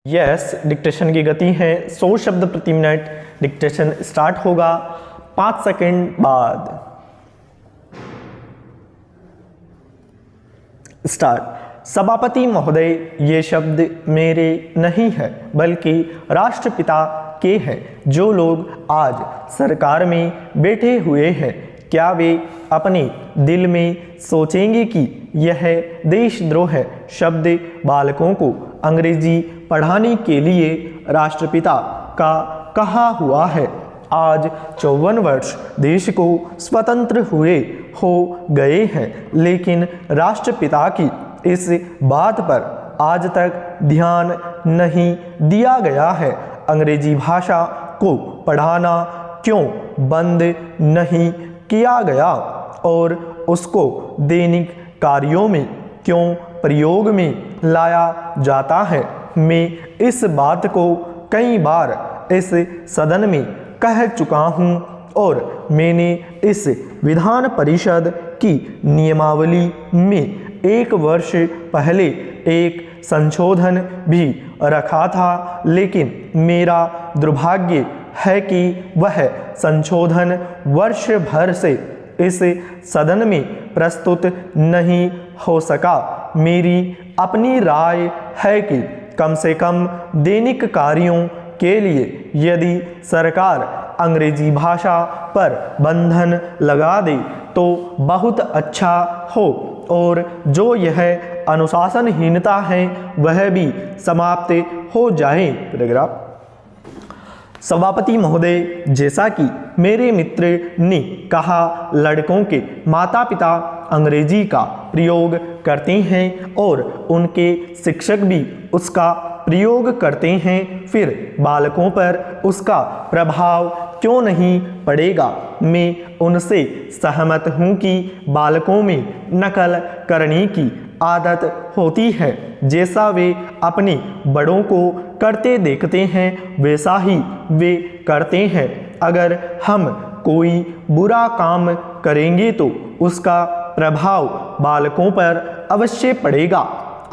Yes, dictation की गति है 100 शब्द प्रति मिनट। डिक्टेशन स्टार्ट होगा 5 सेकंड बाद। स्टार्ट। सभापति महोदय, ये शब्द मेरे नहीं है बल्कि राष्ट्रपिता के हैं। जो लोग आज सरकार में बैठे हुए हैं, क्या वे अपने दिल में सोचेंगे कि यह देशद्रोह शब्द बालकों को अंग्रेजी पढ़ाने के लिए राष्ट्रपिता का कहा हुआ है? आज 54 वर्ष देश को स्वतंत्र हुए हो गए हैं, लेकिन राष्ट्रपिता की इस बात पर आज तक ध्यान नहीं दिया गया है। अंग्रेजी भाषा को पढ़ाना क्यों बंद नहीं किया गया और उसको दैनिक कार्यों में क्यों प्रयोग में लाया जाता है? मैं इस बात को कई बार इस सदन में कह चुका हूँ और मैंने इस विधान परिषद की नियमावली में 1 वर्ष पहले एक संशोधन भी रखा था, लेकिन मेरा दुर्भाग्य है कि वह संशोधन वर्ष भर से इस सदन में प्रस्तुत नहीं हो सका। मेरी अपनी राय है कि कम से कम दैनिक कार्यों के लिए यदि सरकार अंग्रेजी भाषा पर बंधन लगा दे तो बहुत अच्छा हो और जो यह अनुशासनहीनता है वह भी समाप्त हो जाए। पैराग्राफ। सभापति महोदय, जैसा कि मेरे मित्र ने कहा, लड़कों के माता पिता अंग्रेजी का प्रयोग करते हैं और उनके शिक्षक भी उसका प्रयोग करते हैं, फिर बालकों पर उसका प्रभाव क्यों नहीं पड़ेगा? मैं उनसे सहमत हूँ कि बालकों में नकल करने की आदत होती है। जैसा वे अपने बड़ों को करते देखते हैं वैसा ही वे करते हैं। अगर हम कोई बुरा काम करेंगे तो उसका प्रभाव बालकों पर अवश्य पड़ेगा।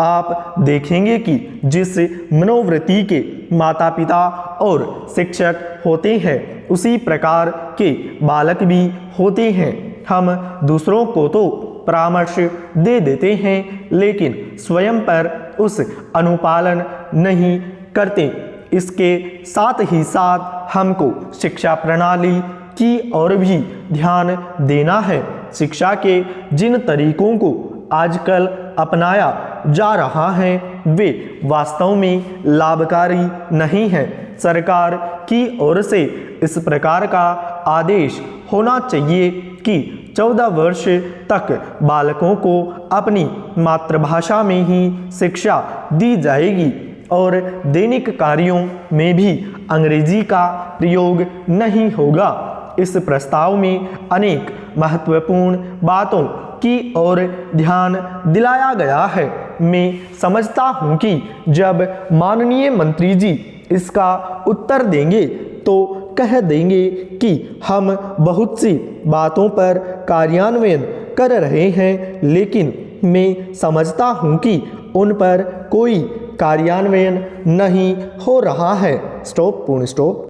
आप देखेंगे कि जिस मनोवृत्ति के माता पिता और शिक्षक होते हैं उसी प्रकार के बालक भी होते हैं। हम दूसरों को तो परामर्श दे देते हैं लेकिन स्वयं पर उस अनुपालन नहीं करते। इसके साथ ही साथ हमको शिक्षा प्रणाली की ओर भी ध्यान देना है। शिक्षा के जिन तरीकों को आजकल अपनाया जा रहा है वे वास्तव में लाभकारी नहीं है। सरकार की ओर से इस प्रकार का आदेश होना चाहिए कि 14 वर्ष तक बालकों को अपनी मातृभाषा में ही शिक्षा दी जाएगी और दैनिक कार्यों में भी अंग्रेजी का प्रयोग नहीं होगा। इस प्रस्ताव में अनेक महत्वपूर्ण बातों की ओर ध्यान दिलाया गया है। मैं समझता हूँ कि जब माननीय मंत्री जी इसका उत्तर देंगे तो कह देंगे कि हम बहुत सी बातों पर कार्यान्वयन कर रहे हैं, लेकिन मैं समझता हूँ कि उन पर कोई कार्यान्वयन नहीं हो रहा है। स्टॉप, पूर्ण स्टॉप।